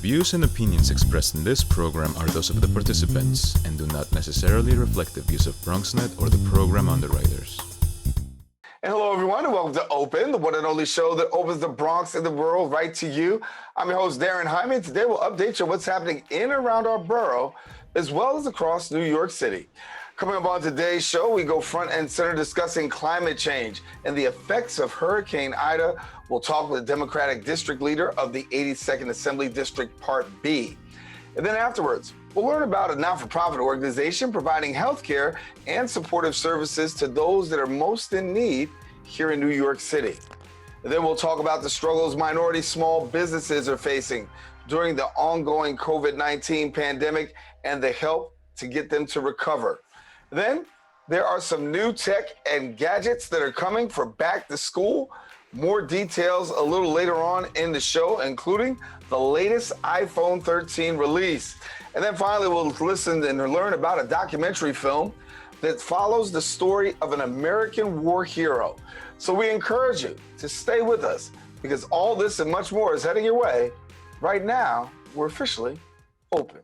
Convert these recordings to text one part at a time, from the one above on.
views and opinions expressed in this program are those of the participants and do not necessarily reflect the views of BronxNet or the program underwriters. And hello, everyone, and welcome to Open, the one and only show that opens the Bronx and the world right to you. I'm your host, Daren Jaime, and today we'll update you on what's happening in and around our borough, as well as across New York City. Coming up on today's show, we go front and center discussing climate change and the effects of Hurricane Ida. We'll talk with the Democratic District Leader of the 82nd Assembly District Part B. And then afterwards, we'll learn about a not-for-profit organization providing health care and supportive services to those that are most in need here in New York City. And then we'll talk about the struggles minority small businesses are facing during the ongoing COVID-19 pandemic and the help to get them to recover. Then there are some new tech and gadgets that are coming for back to school. More details a little later on in the show, including the latest iPhone 13 release. And then finally, we'll listen and learn about a documentary film that follows the story of an American war hero. So we encourage you to stay with us because all this and much more is heading your way. Right now, we're officially open.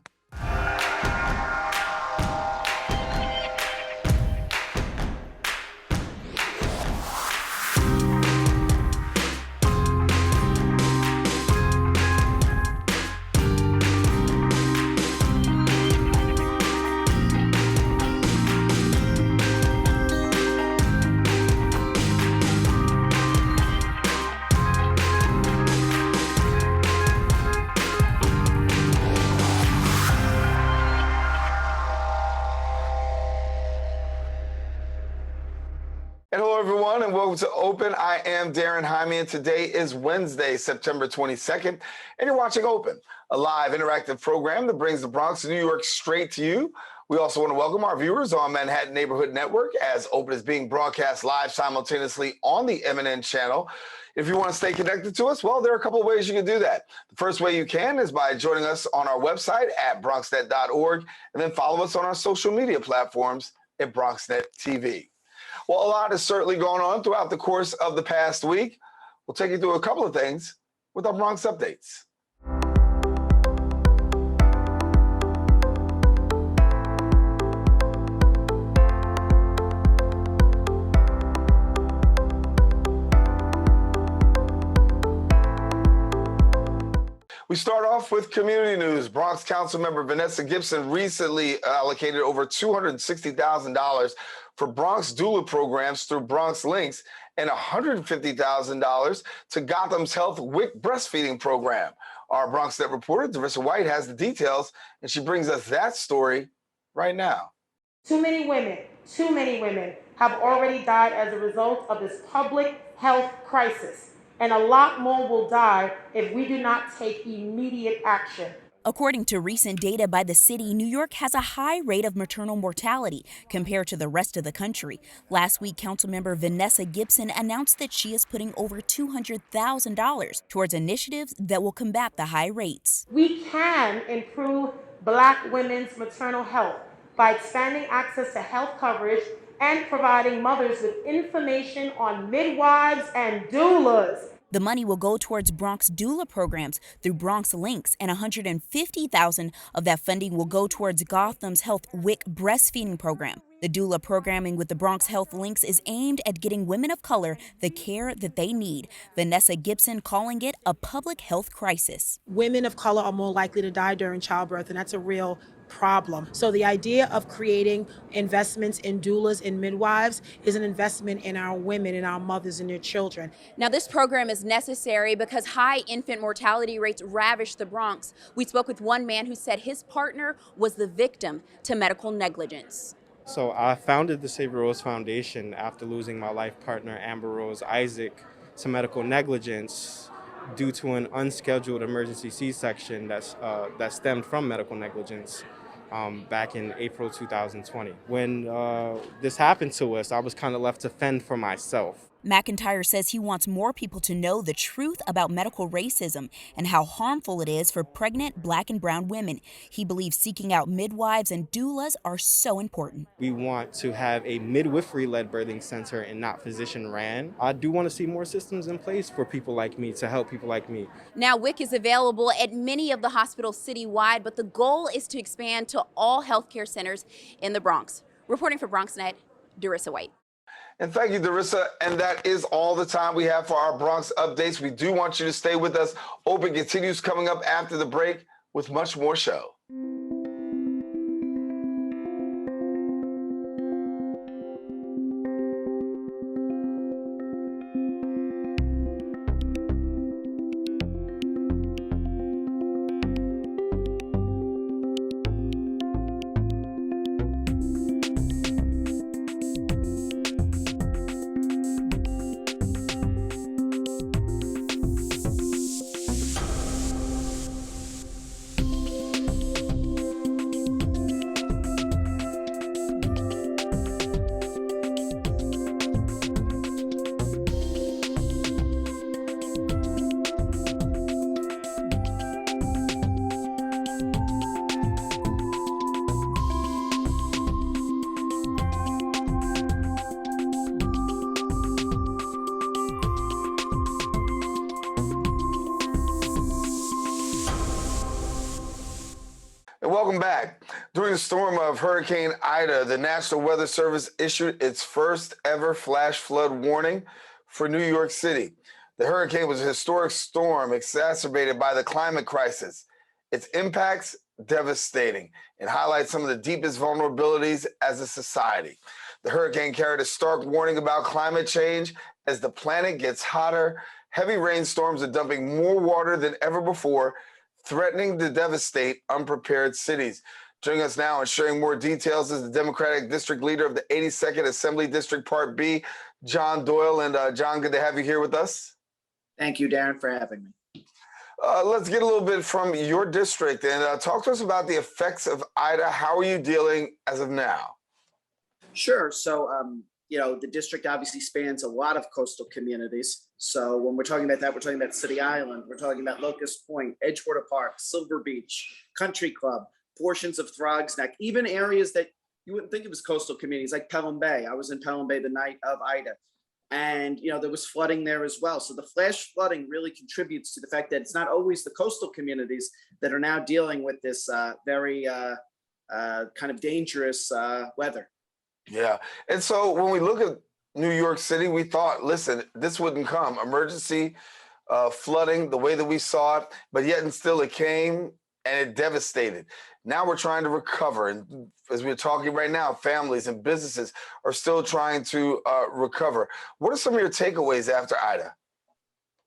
Everyone, and welcome to Open. I am Daren Jaime, and today is Wednesday, September 22nd, and you're watching Open, a live interactive program that brings the Bronx and New York straight to you. We also want to welcome our viewers on Manhattan Neighborhood Network, as Open is being broadcast live simultaneously on the MNN channel. If you want to stay connected to us, well, there are a couple of ways you can do that. The first way you can is by joining us on our website at bronxnet.org, and then follow us on our social media platforms at BronxNet TV. Well, a lot has certainly gone on throughout the course of the past week. We'll take you through a couple of things with our Bronx updates. We start off with community news. Bronx Council member Vanessa Gibson recently allocated over $260,000 for Bronx doula programs through Bronx Links and $150,000 to Gotham's Health WIC breastfeeding program. Our BronxNet reporter, Tamisha White, has the details, and she brings us that story right now. Too many women have already died as a result of this public health crisis, and a lot more will die if we do not take immediate action. According to recent data by the city, New York has a high rate of maternal mortality compared to the rest of the country. Last week, Councilmember Vanessa Gibson announced that she is putting over $200,000 towards initiatives that will combat the high rates. We can improve Black women's maternal health by expanding access to health coverage and providing mothers with information on midwives and doulas. The money will go towards Bronx doula programs through Bronx Links, and $150,000 of that funding will go towards Gotham's Health WIC breastfeeding program. The doula programming with the Bronx Health Links is aimed at getting women of color the care that they need. Vanessa Gibson calling it a public health crisis. Women of color are more likely to die during childbirth, and that's a real problem. So the idea of creating investments in doulas and midwives is an investment in our women and our mothers and their children. Now, this program is necessary because high infant mortality rates ravage the Bronx. We spoke with one man who said his partner was the victim to medical negligence. So I founded the Save Rose Foundation after losing my life partner, Amber Rose Isaac, to medical negligence due to an unscheduled emergency C-section that stemmed from medical negligence back in April 2020. When this happened to us, I was kind of left to fend for myself. McIntyre says he wants more people to know the truth about medical racism and how harmful it is for pregnant Black and brown women. He believes seeking out midwives and doulas are so important. We want to have a midwifery-led birthing center and not physician-ran. I do want to see more systems in place for people like me, to help people like me. Now, WIC is available at many of the hospitals citywide, but the goal is to expand to all healthcare centers in the Bronx. Reporting for BronxNet, Darissa White. And thank you, Darissa. And that is all the time we have for our Bronx updates. We do want you to stay with us. Open continues coming up after the break with much more show. Welcome back. During the storm of Hurricane Ida, the National Weather Service issued its first ever flash flood warning for New York City. The hurricane was a historic storm exacerbated by the climate crisis. Its impacts devastating and highlight some of the deepest vulnerabilities as a society. The hurricane carried a stark warning about climate change as the planet gets hotter. Heavy rainstorms are dumping more water than ever before, threatening to devastate unprepared cities. Joining us now and sharing more details is the Democratic District Leader of the 82nd Assembly District Part B, John Doyle. And John, good to have you here with us. Thank you, Daren, for having me. Let's get a little bit from your district and talk to us about the effects of Ida. How are you dealing as of now? Sure. So, the district obviously spans a lot of coastal communities. So when we're talking about that, we're talking about City Island, we're talking about Locust Point, Edgewater Park, Silver Beach, Country Club, portions of Throgs Neck, even areas that you wouldn't think of as coastal communities like Pelham Bay. I was in Pelham Bay the night of Ida. And, there was flooding there as well. So the flash flooding really contributes to the fact that it's not always the coastal communities that are now dealing with this very kind of dangerous weather. Yeah. And so when we look at New York City, we thought, listen, this wouldn't come. Emergency flooding, the way that we saw it, but yet and still it came and it devastated. Now we're trying to recover. And as we're talking right now, families and businesses are still trying to recover. What are some of your takeaways after Ida?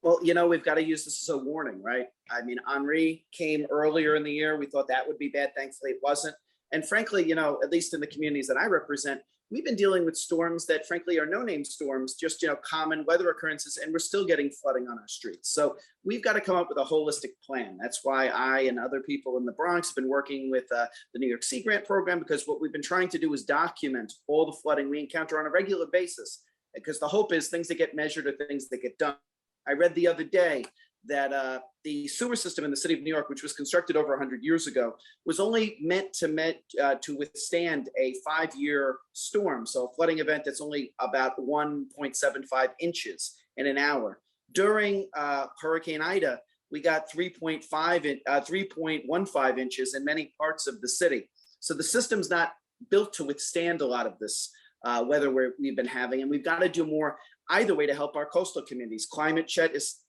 Well, we've got to use this as a warning, right? I mean, Henri came earlier in the year. We thought that would be bad. Thankfully, it wasn't. And frankly, at least in the communities that I represent, we've been dealing with storms that frankly are no-name storms, just, common weather occurrences, and we're still getting flooding on our streets. So we've got to come up with a holistic plan. That's why I and other people in the Bronx have been working with the New York Sea Grant program, because what we've been trying to do is document all the flooding we encounter on a regular basis, because the hope is things that get measured are things that get done. I read the other day that the sewer system in the city of New York, which was constructed over 100 years ago, was only meant to withstand a 5-year storm. So a flooding event that's only about 1.75 inches in an hour. During Hurricane Ida, we got 3.15 inches in many parts of the city. So the system's not built to withstand a lot of this weather we've been having, and we've got to do more either way to help our coastal communities. Climate change is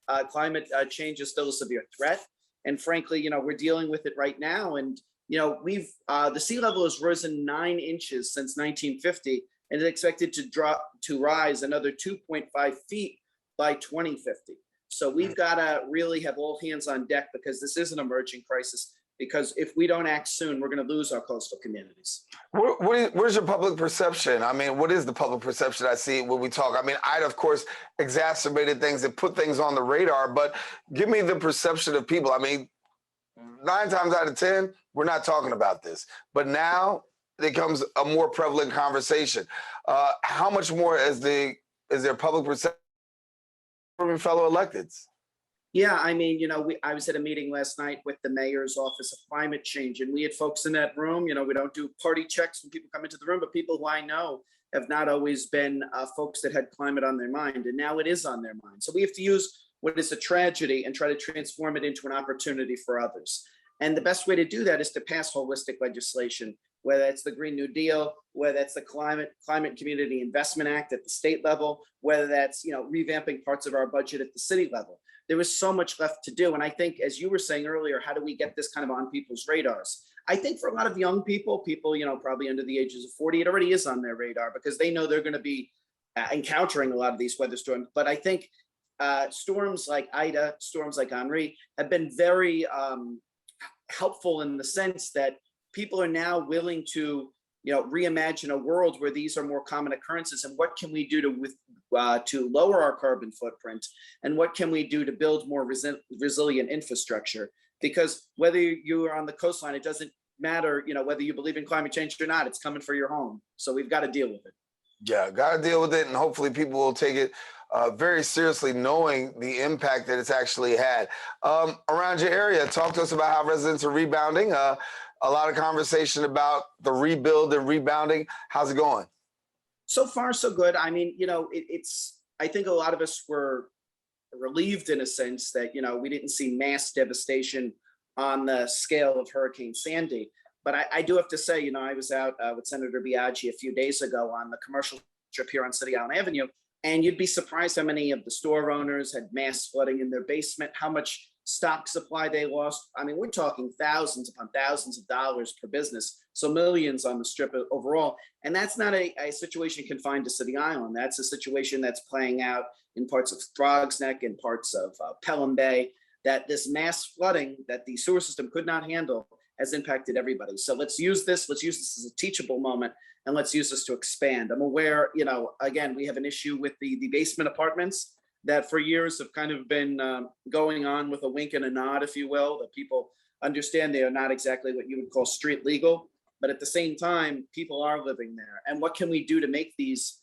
still a severe threat, and frankly, we're dealing with it right now. And the sea level has risen 9 inches since 1950, and it's expected to rise another 2.5 feet by 2050. So we've got to really have all hands on deck, because this is an emerging crisis. Because if we don't act soon, we're going to lose our coastal communities. Where's your public perception? I mean, what is the public perception I see when we talk? I mean, Ida, of course, exacerbated things and put things on the radar, but give me the perception of people. I mean, 9 times out of 10, we're not talking about this. But now it becomes a more prevalent conversation. How much more has is there public perception from your fellow electeds? Yeah, I mean, I was at a meeting last night with the mayor's office of climate change, and we had folks in that room. We don't do party checks when people come into the room, but people who I know have not always been folks that had climate on their mind, and now it is on their mind. So we have to use what is a tragedy and try to transform it into an opportunity for others. And the best way to do that is to pass holistic legislation, whether it's the Green New Deal, whether that's the Climate Community Investment Act at the state level, whether that's revamping parts of our budget at the city level. There is so much left to do. And I think, as you were saying earlier, how do we get this kind of on people's radars? I think for a lot of young people, probably under the ages of 40, it already is on their radar because they know they're going to be encountering a lot of these weather storms. But I think storms like Ida, storms like Henri have been very helpful in the sense that people are now willing to reimagine a world where these are more common occurrences, and what can we do to lower our carbon footprint, and what can we do to build more resilient infrastructure? Because whether you are on the coastline, it doesn't matter, whether you believe in climate change or not, it's coming for your home. So we've got to deal with it. Yeah, got to deal with it, and hopefully people will take it very seriously, knowing the impact that it's actually had. Around your area, talk to us about how residents are rebounding. A lot of conversation about the rebuild and rebounding. How's it going? So far, so good. I mean, I think a lot of us were relieved in a sense that, we didn't see mass devastation on the scale of Hurricane Sandy. But I do have to say, I was out with Senator Biaggi a few days ago on the commercial strip here on City Island Avenue, and you'd be surprised how many of the store owners had mass flooding in their basement, how much stock supply they lost. I mean, we're talking thousands upon thousands of dollars per business, so millions on the strip overall. And that's not a situation confined to City Island. That's a situation that's playing out in parts of Throgs Neck and parts of Pelham Bay, that this mass flooding that the sewer system could not handle has impacted everybody. So let's use this as a teachable moment, and let's use this to expand. I'm aware, again, we have an issue with the basement apartments that for years have kind of been going on with a wink and a nod, if you will, that people understand they are not exactly what you would call street legal, but at the same time, people are living there. And what can we do to make these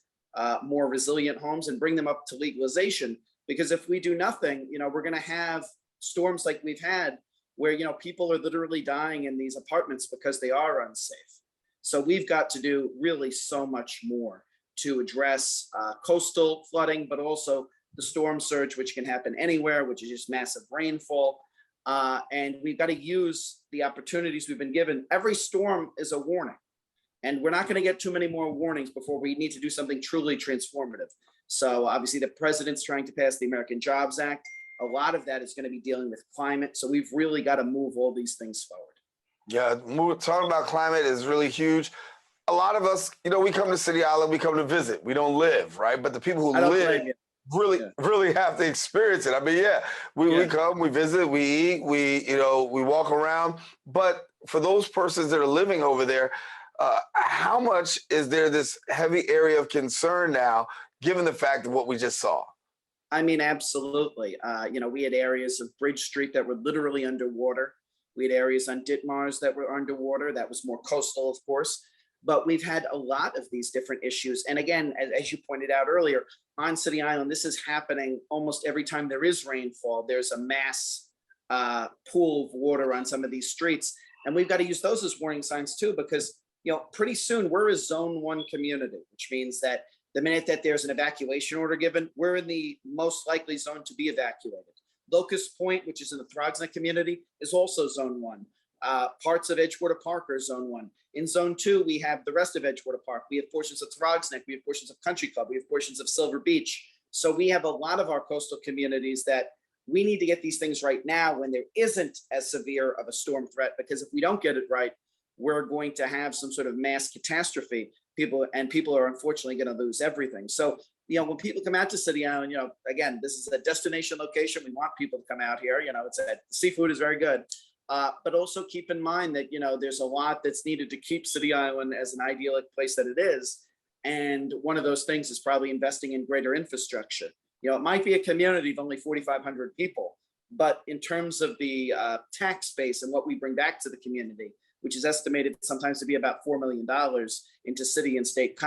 more resilient homes and bring them up to legalization? Because if we do nothing, we're gonna have storms like we've had where, people are literally dying in these apartments because they are unsafe. So we've got to do really so much more to address coastal flooding, but also the storm surge, which can happen anywhere, which is just massive rainfall. And we've got to use the opportunities we've been given. Every storm is a warning, and we're not going to get too many more warnings before we need to do something truly transformative. So obviously the president's trying to pass the American Jobs Act. A lot of that is going to be dealing with climate. So we've really got to move all these things forward. Yeah, talking about climate is really huge. A lot of us, we come to City Island, we come to visit. We don't live, right? But the people who live really have to experience it. I mean, we come, we visit, we eat, we walk around. But for those persons that are living over there, how much is there this heavy area of concern now, given the fact of what we just saw? I mean, absolutely. We had areas of Bridge Street that were literally underwater. We had areas on Ditmars that were underwater. That was more coastal, of course. But we've had a lot of these different issues. And again, as you pointed out earlier, on City Island, this is happening almost every time there is rainfall. There's a mass pool of water on some of these streets. And we've got to use those as warning signs too, because pretty soon we're a Zone 1 community, which means that the minute that there's an evacuation order given, we're in the most likely zone to be evacuated. Locust Point, which is in the Throgs Neck community, is also Zone 1. Parts of Edgewater Park are Zone 1. In Zone 2, we have the rest of Edgewater Park. We have portions of Throgs Neck. We have portions of Country Club. We have portions of Silver Beach. So we have a lot of our coastal communities that we need to get these things right now when there isn't as severe of a storm threat, because if we don't get it right, we're going to have some sort of mass catastrophe. People are unfortunately going to lose everything. So, when people come out to City Island, again, this is a destination location. We want people to come out here. Seafood is very good. But also keep in mind that, there's a lot that's needed to keep City Island as an idyllic place that it is. And one of those things is probably investing in greater infrastructure. It might be a community of only 4,500 people, but in terms of the tax base and what we bring back to the community, which is estimated sometimes to be about $4 million into city and state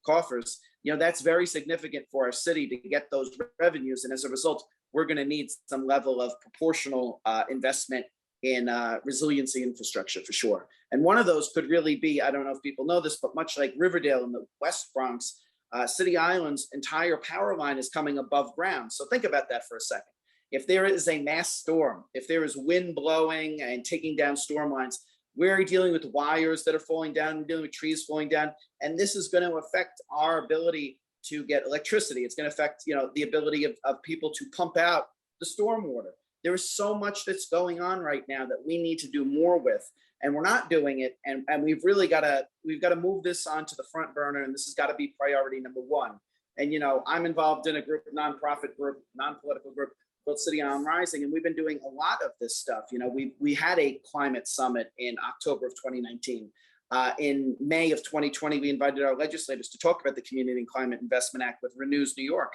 coffers, You know, that's very significant for our city to get those revenues. And as a result, we're going to need some level of proportional investment in resiliency infrastructure for sure. And one of those could really be, I don't know if people know this, but much like Riverdale in the West Bronx, City Island's entire power line is coming above ground. So think about that for a second. If there is a mass storm, if there is wind blowing and taking down storm lines, we're dealing with wires that are falling down, we're dealing with trees falling down, and this is going to affect our ability to get electricity. It's going to affect, you know, the ability of people to pump out the storm water. There is so much that's going on right now that we need to do more with, and we're not doing it. And we've really got to move this onto the front burner, and this has got to be priority number one. And, you know, I'm involved in a group, nonprofit group, non-political group called City on Rising, and we've been doing a lot of this stuff. You know, we had a climate summit in October of 2019. In May of 2020, we invited our legislators to talk about the Community and Climate Investment Act with Renews New York,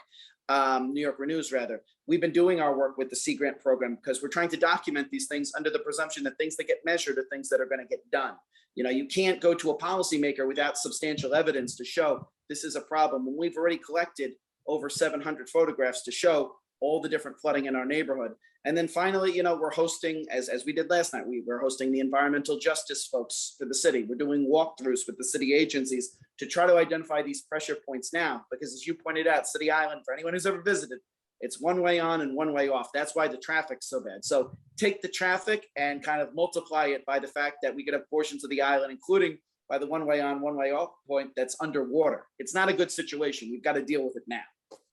New York Renews rather. We've been doing our work with the Sea Grant program because we're trying to document these things under the presumption that things that get measured are things that are going to get done. You know, you can't go to a policymaker without substantial evidence to show this is a problem. When we've already collected over 700 photographs to show all the different flooding in our neighborhood. And then finally, you know, we're hosting, as we did last night, we're hosting the environmental justice folks for the city. We're doing walkthroughs with the city agencies to try to identify these pressure points now, because as you pointed out, City Island, for anyone who's ever visited, it's one way on and one way off. That's why the traffic's so bad. So take the traffic and kind of multiply it by the fact that we could have portions of the island, including by the one way on, one way off point that's underwater. It's not a good situation. We've got to deal with it now.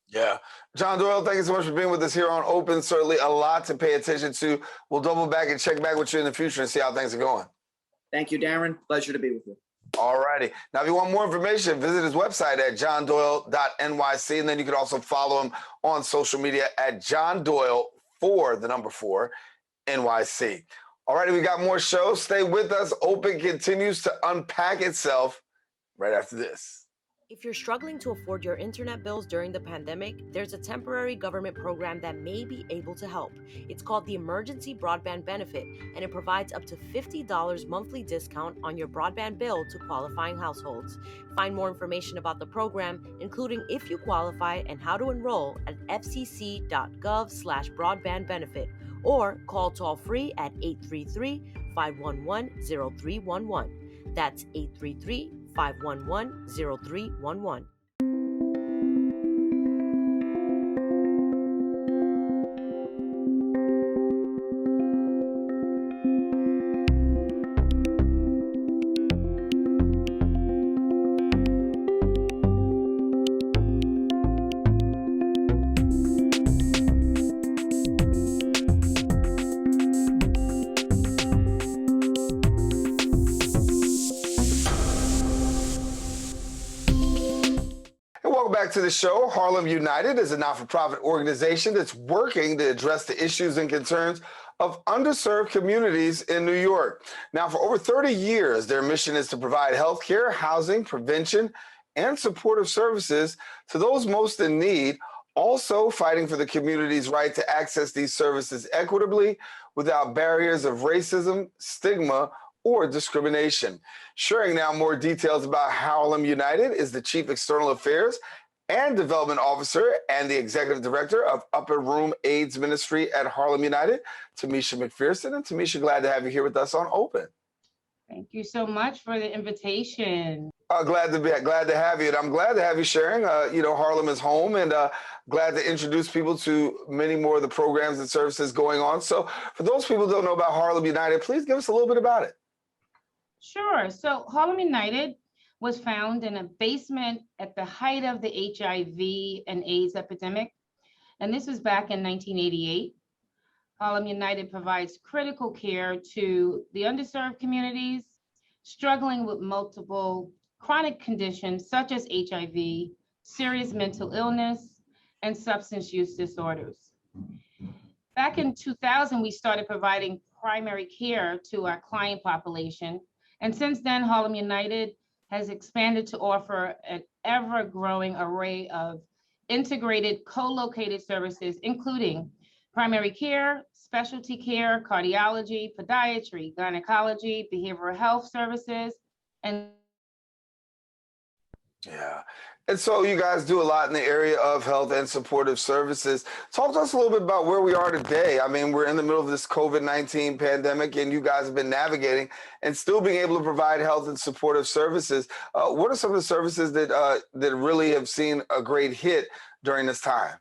Yeah. John Doyle, thank you so much for being with us here on Open. Certainly a lot to pay attention to. We'll double back and check back with you in the future and see how things are going. Thank you, Daren. Pleasure to be with you. All righty. Now, if you want more information, visit his website at johndoyle.nyc. And then you can also follow him on social media at John Doyle 4 NYC. All righty, we got more shows. Stay with us. Open continues to unpack itself right after this. If you're struggling to afford your internet bills during the pandemic, there's a temporary government program that may be able to help. It's called the Emergency Broadband Benefit, and it provides up to $50 monthly discount on your broadband bill to qualifying households. Find more information about the program, including if you qualify and how to enroll, at fcc.gov/broadbandbenefit, or call toll-free at 833-511-0311. That's 833-511-0311. Back to the show. Harlem United is a not-for-profit organization that's working to address the issues and concerns of underserved communities in New York. Now, for over 30 years, their mission is to provide healthcare, housing, prevention, and supportive services to those most in need, also fighting for the community's right to access these services equitably without barriers of racism, stigma, or discrimination. Sharing now more details about Harlem United is the Chief External Affairs and Development Officer and the Executive Director of Upper Room AIDS Ministry at Harlem United, Tamisha McPherson. And Tamisha, glad to have you here with us on Open. Thank you so much for the invitation. Glad to have you. And I'm glad to have you sharing. Harlem is home, and glad to introduce people to many more of the programs and services going on. So for those people who don't know about Harlem United, please give us a little bit about it. Sure. So Harlem United was found in a basement at the height of the HIV and AIDS epidemic. And this was back in 1988. Harlem United provides critical care to the underserved communities struggling with multiple chronic conditions such as HIV, serious mental illness, and substance use disorders. Back in 2000, we started providing primary care to our client population. And since then, Harlem United has expanded to offer an ever-growing array of integrated co-located services, including primary care, specialty care, cardiology, podiatry, gynecology, behavioral health services, and yeah. And so you guys do a lot in the area of health and supportive services. Talk to us a little bit about where we are today. I mean, we're in the middle of this COVID-19 pandemic, and you guys have been navigating and still being able to provide health and supportive services. What are some of the services that really have seen a great hit during this time?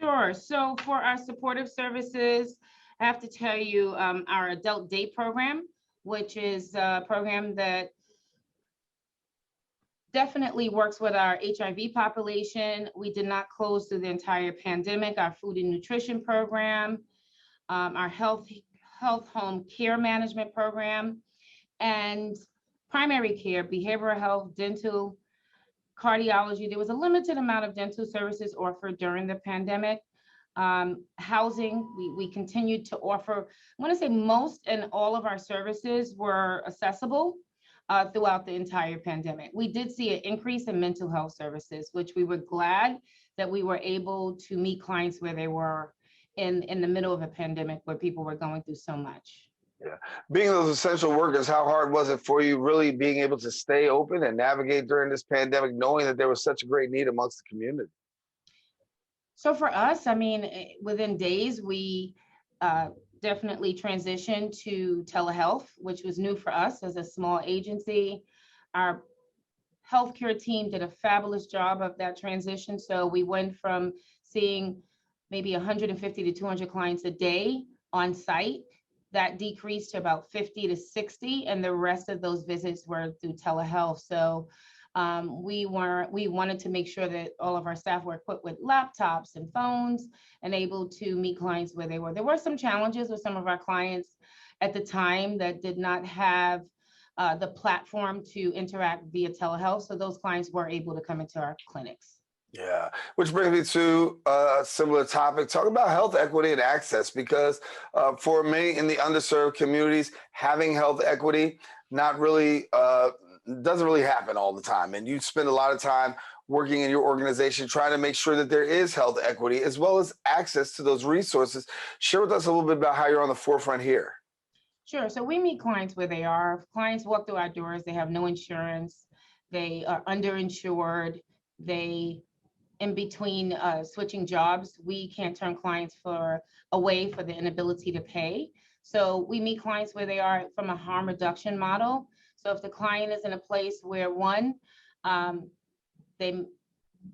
Sure. So for our supportive services, I have to tell you our adult day program, which is a program that definitely works with our HIV population. We did not close through the entire pandemic. Our food and nutrition program, our health home care management program, and primary care, behavioral health, dental, cardiology. There was a limited amount of dental services offered during the pandemic. Housing, we continued to offer, I want to say most and all of our services were accessible throughout the entire pandemic. We did see an increase in mental health services, which we were glad that we were able to meet clients where they were in the middle of a pandemic where people were going through so much. Yeah. Being those essential workers, how hard was it for you really being able to stay open and navigate during this pandemic, knowing that there was such a great need amongst the community? So for us, I mean, within days, we definitely transitioned to telehealth, which was new for us as a small agency. Our healthcare team did a fabulous job of that transition. So we went from seeing maybe 150 to 200 clients a day on site. That decreased to about 50 to 60, and the rest of those visits were through telehealth. So we wanted to make sure that all of our staff were equipped with laptops and phones and able to meet clients where they were. There were some challenges with some of our clients at the time that did not have the platform to interact via telehealth. So those clients were able to come into our clinics. Yeah, which brings me to a similar topic. Talk about health equity and access, because for many in the underserved communities, having health equity not really doesn't really happen all the time. And you spend a lot of time working in your organization trying to make sure that there is health equity as well as access to those resources. Share with us a little bit about how you're on the forefront here. Sure. So we meet clients where they are. If clients walk through our doors, they have no insurance, they are underinsured, they in between switching jobs, we can't turn clients away for the inability to pay. So we meet clients where they are from a harm reduction model. So if the client is in a place where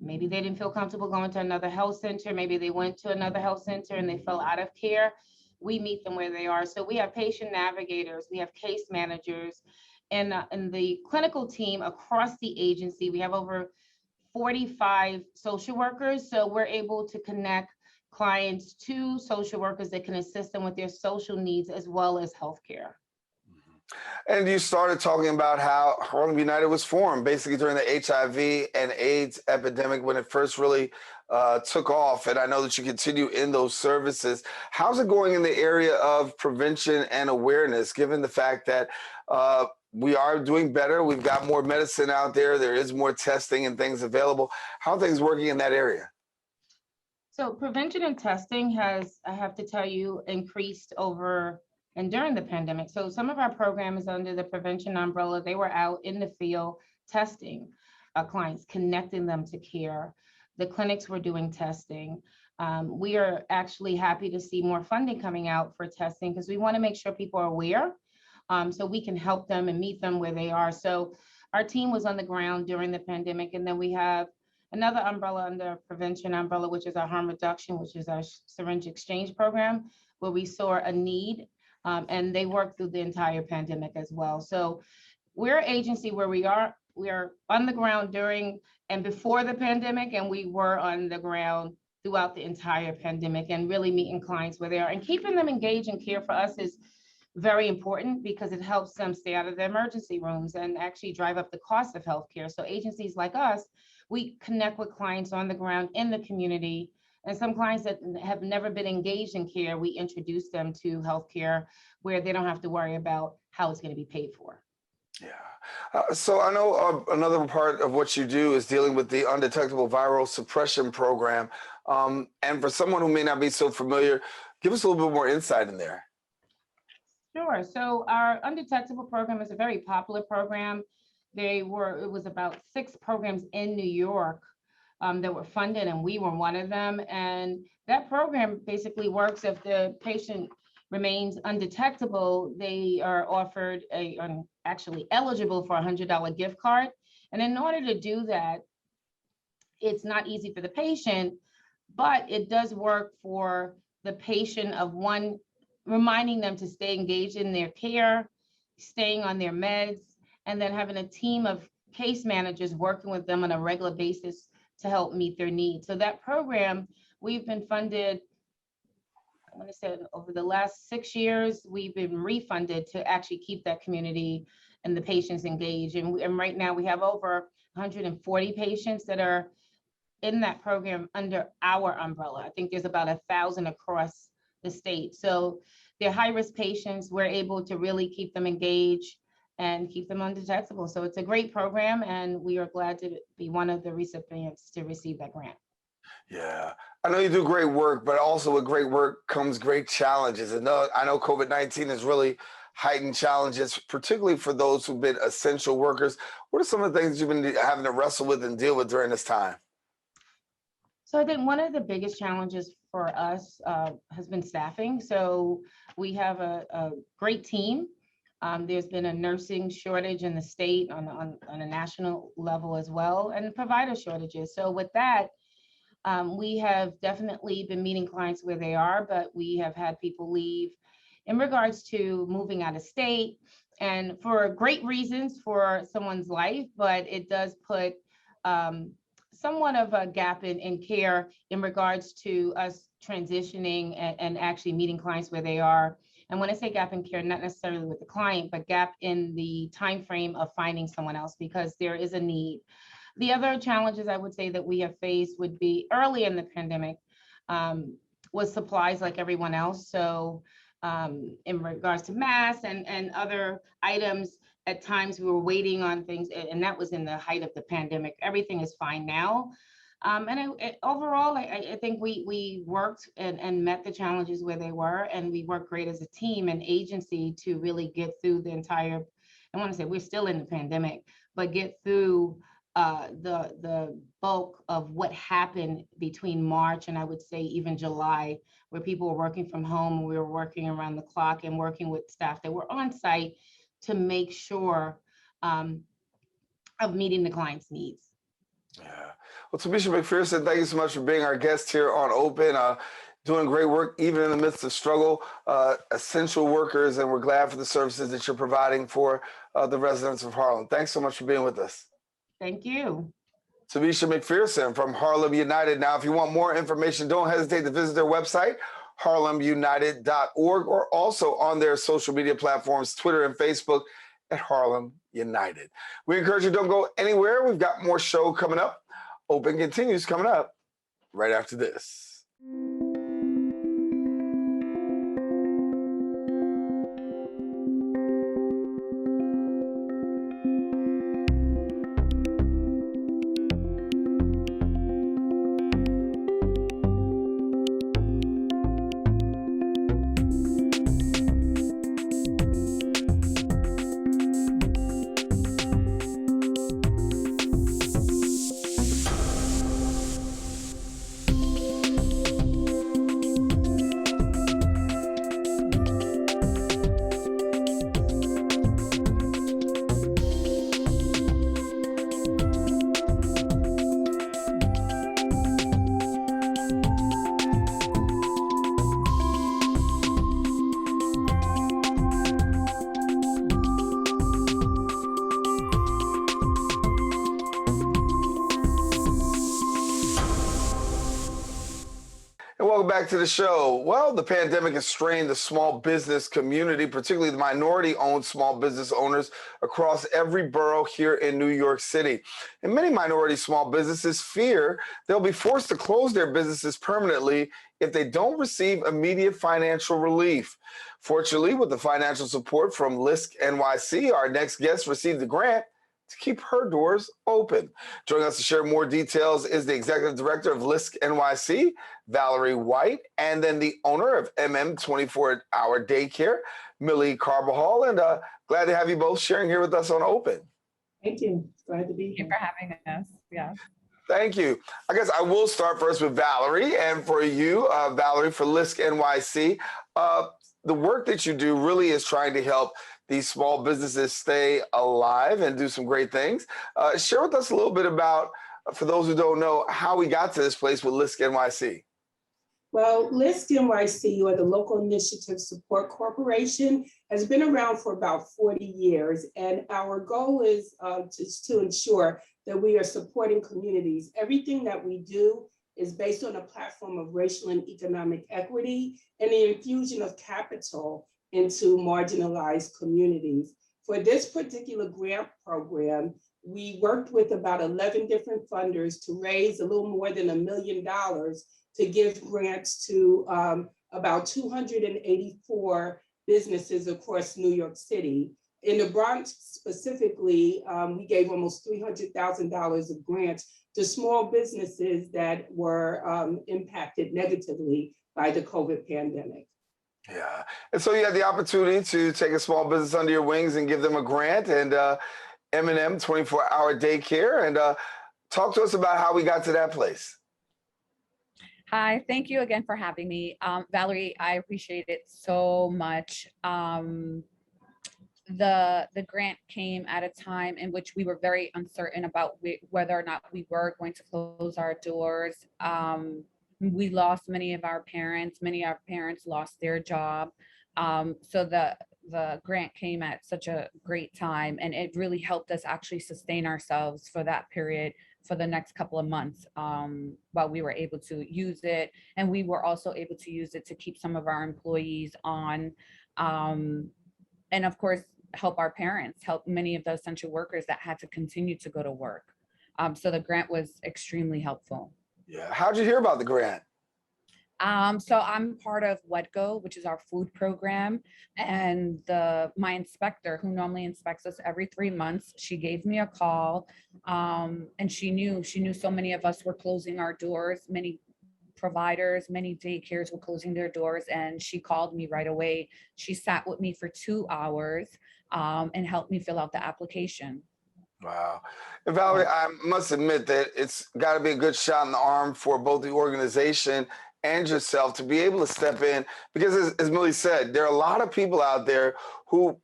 maybe they didn't feel comfortable going to another health center, maybe they went to another health center and they fell out of care, we meet them where they are. So we have patient navigators, we have case managers, and the clinical team across the agency, we have over 45 social workers. So we're able to connect clients to social workers that can assist them with their social needs as well as healthcare. And you started talking about how Harlem United was formed basically during the HIV and AIDS epidemic when it first really took off. And I know that you continue in those services. How's it going in the area of prevention and awareness, given the fact that we are doing better? We've got more medicine out there. There is more testing and things available. How are things working in that area? So prevention and testing has, I have to tell you, increased over and during the pandemic. So some of our programs under the prevention umbrella, they were out in the field testing clients, connecting them to care. The clinics were doing testing. We are actually happy to see more funding coming out for testing because we want to make sure people are aware so we can help them and meet them where they are. So our team was on the ground during the pandemic, and then we have another umbrella under prevention umbrella, which is our harm reduction, which is our syringe exchange program, where we saw a need. And they worked through the entire pandemic as well. So we're an agency where we are on the ground during and before the pandemic, and we were on the ground throughout the entire pandemic and really meeting clients where they are. And keeping them engaged in care for us is very important because it helps them stay out of the emergency rooms and actually drive up the cost of healthcare. So agencies like us, we connect with clients on the ground in the community. And some clients that have never been engaged in care, we introduce them to healthcare where they don't have to worry about how it's going to be paid for. Yeah. So I know another part of what you do is dealing with the Undetectable Viral Suppression Program. And for someone who may not be so familiar, give us a little bit more insight in there. Sure. So our Undetectable program is a very popular program. it was about 6 programs in New York that were funded, and we were one of them. And that program basically works if the patient remains undetectable, they are offered actually eligible for a $100 gift card. And in order to do that, it's not easy for the patient, but it does work for the patient of one, reminding them to stay engaged in their care, staying on their meds, and then having a team of case managers working with them on a regular basis to help meet their needs. So that program, we've been funded, I want to say over the last 6 years, we've been refunded to actually keep that community and the patients engaged. And right now we have over 140 patients that are in that program under our umbrella. I think there's about 1,000 across the state. So they're high-risk patients. We're able to really keep them engaged and keep them undetectable. So it's a great program, and we are glad to be one of the recipients to receive that grant. Yeah, I know you do great work, but also with great work comes great challenges. And I know COVID-19 has really heightened challenges, particularly for those who've been essential workers. What are some of the things you've been having to wrestle with and deal with during this time? So I think one of the biggest challenges for us has been staffing. So we have a great team. There's been a nursing shortage in the state on a national level as well, and provider shortages. So with that, we have definitely been meeting clients where they are, but we have had people leave in regards to moving out of state, and for great reasons for someone's life, but it does put somewhat of a gap in care in regards to us transitioning and actually meeting clients where they are. And when I say gap in care, not necessarily with the client, but gap in the time frame of finding someone else, because there is a need. The other challenges I would say that we have faced would be early in the pandemic was supplies like everyone else. So in regards to masks and other items, at times we were waiting on things, and that was in the height of the pandemic. Everything is fine now. Overall, I think we worked and met the challenges where they were, and we worked great as a team and agency to really get through the entire, I want to say we're still in the pandemic, but get through the bulk of what happened between March and I would say even July, where people were working from home and we were working around the clock and working with staff that were on site to make sure of meeting the client's needs. Yeah. Well, Tamisha McPherson, thank you so much for being our guest here on Open. Doing great work, even in the midst of struggle, essential workers, and we're glad for the services that you're providing for the residents of Harlem. Thanks so much for being with us. Thank you. Tamisha McPherson from Harlem United. Now, if you want more information, don't hesitate to visit their website, harlemunited.org, or also on their social media platforms, Twitter and Facebook, at Harlem United. We encourage you, don't go anywhere. We've got more show coming up. Open continues coming up right after this. Welcome back to the show. Well, the pandemic has strained the small business community, particularly the minority-owned small business owners across every borough here in New York City. And many minority small businesses fear they'll be forced to close their businesses permanently if they don't receive immediate financial relief. Fortunately, with the financial support from LISC NYC, our next guest received a grant to keep her doors open. Joining us to share more details is the executive director of LISC NYC, Valerie White, and then the owner of 24-Hour Daycare, Millie Carbajal. And glad to have you both sharing here with us on Open. Thank you. Glad to be Thank you here. for having us. Yeah. Thank you. I guess I will start first with Valerie. And for you, Valerie, for LISC NYC, the work that you do really is trying to help these small businesses stay alive and do some great things. Share with us a little bit about, for those who don't know, how we got to this place with LISC NYC. Well, LISC NYC, or the Local Initiative Support Corporation, has been around for about 40 years. And our goal is to ensure that we are supporting communities. Everything that we do is based on a platform of racial and economic equity and the infusion of capital into marginalized communities. For this particular grant program, we worked with about 11 different funders to raise a little more than $1 million to give grants to about 284 businesses across New York City. In the Bronx specifically, we gave almost $300,000 of grants to small businesses that were impacted negatively by the COVID pandemic. Yeah, and so you had the opportunity to take a small business under your wings and give them a grant, and M&M 24-hour daycare, and talk to us about how we got to that place. Hi, thank you again for having me. Valerie, I appreciate it so much. The grant came at a time in which we were very uncertain about whether or not we were going to close our doors. We lost many of our parents. Many of our parents lost their job. So the grant came at such a great time, and it really helped us actually sustain ourselves for that period, for the next couple of months, while we were able to use it. And we were also able to use it to keep some of our employees on, and of course, help our parents, help many of the essential workers that had to continue to go to work. So the grant was extremely helpful. Yeah, how'd you hear about the grant? So I'm part of WEDGO, which is our food program, and my inspector, who normally inspects us every 3 months, she gave me a call, and she knew so many of us were closing our doors. Many providers, many daycares were closing their doors, and she called me right away. She sat with me for 2 hours and helped me fill out the application. Wow. And Valerie, I must admit that it's got to be a good shot in the arm for both the organization and yourself to be able to step in, because as Millie said, there are a lot of people out there who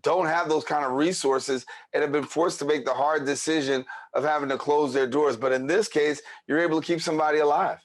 don't have those kind of resources and have been forced to make the hard decision of having to close their doors. But in this case, you're able to keep somebody alive.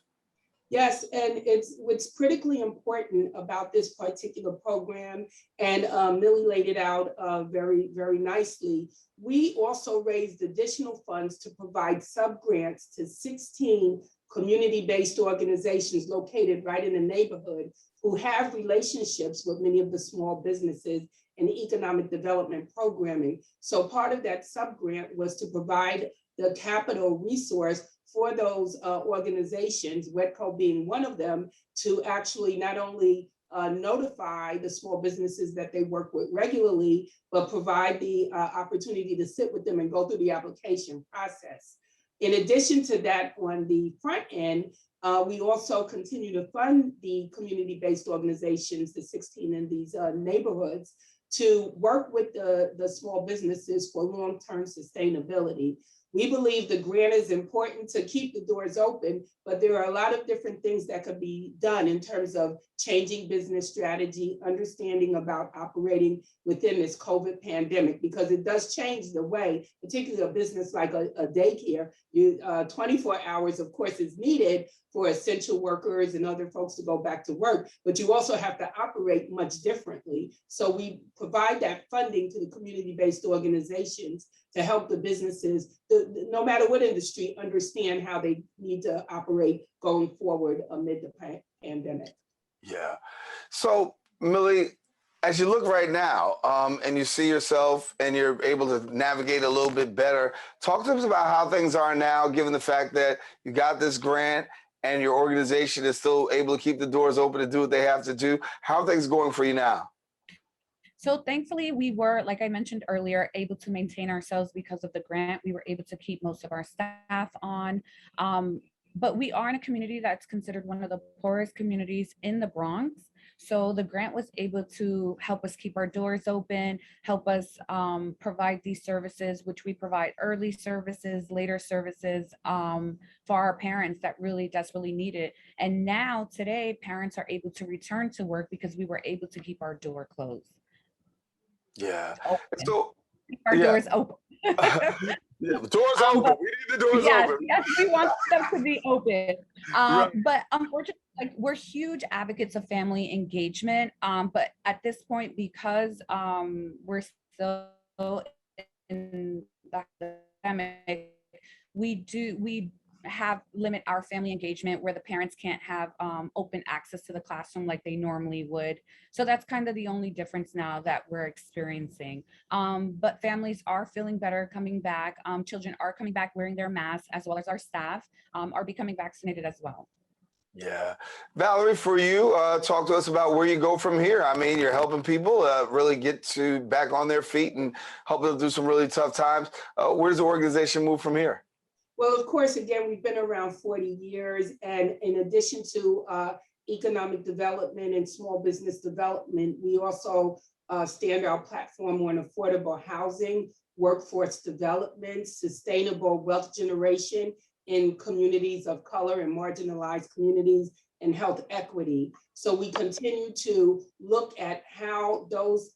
Yes, and what's critically important about this particular program, and Millie laid it out very, very nicely. We also raised additional funds to provide sub-grants to 16 community-based organizations located right in the neighborhood who have relationships with many of the small businesses and economic development programming. So part of that sub-grant was to provide the capital resource for those organizations, WEDCO being one of them, to actually not only notify the small businesses that they work with regularly, but provide the opportunity to sit with them and go through the application process. In addition to that, on the front end, we also continue to fund the community-based organizations, the 16 in these neighborhoods, to work with the small businesses for long-term sustainability. We believe the grant is important to keep the doors open, but there are a lot of different things that could be done in terms of changing business strategy, understanding about operating within this COVID pandemic, because it does change the way, particularly a business like a daycare, 24 hours, of course, is needed for essential workers and other folks to go back to work, but you also have to operate much differently. So we provide that funding to the community-based organizations to help the businesses, no matter what industry, understand how they need to operate going forward amid the pandemic. Yeah. So, Millie, as you look right now and you see yourself and you're able to navigate a little bit better, talk to us about how things are now, given the fact that you got this grant and your organization is still able to keep the doors open to do what they have to do. How are things going for you now? So thankfully, we were, like I mentioned earlier, able to maintain ourselves because of the grant. We were able to keep most of our staff on. But we are in a community that's considered one of the poorest communities in the Bronx. So the grant was able to help us keep our doors open, help us provide these services, which we provide early services, later services for our parents that really desperately need it. And now today, parents are able to return to work because we were able to keep our door closed. Yeah. Open. So, Keep our doors open. Yeah, the doors open. We need the doors open. Yes, we want them to be open. Right. But unfortunately, like, we're huge advocates of family engagement. But at this point, because we're still in the pandemic, we have limit our family engagement where the parents can't have open access to the classroom like they normally would. So that's kind of the only difference now that we're experiencing. But families are feeling better coming back. Children are coming back wearing their masks, as well as our staff are becoming vaccinated as well. Yeah. Valerie, for you, talk to us about where you go from here. I mean, you're helping people really get to back on their feet and helping them through some really tough times. Where does the organization move from here? Well, of course, again, we've been around 40 years. And in addition to economic development and small business development, we also stand our platform on affordable housing, workforce development, sustainable wealth generation in communities of color and marginalized communities, and health equity. So we continue to look at how those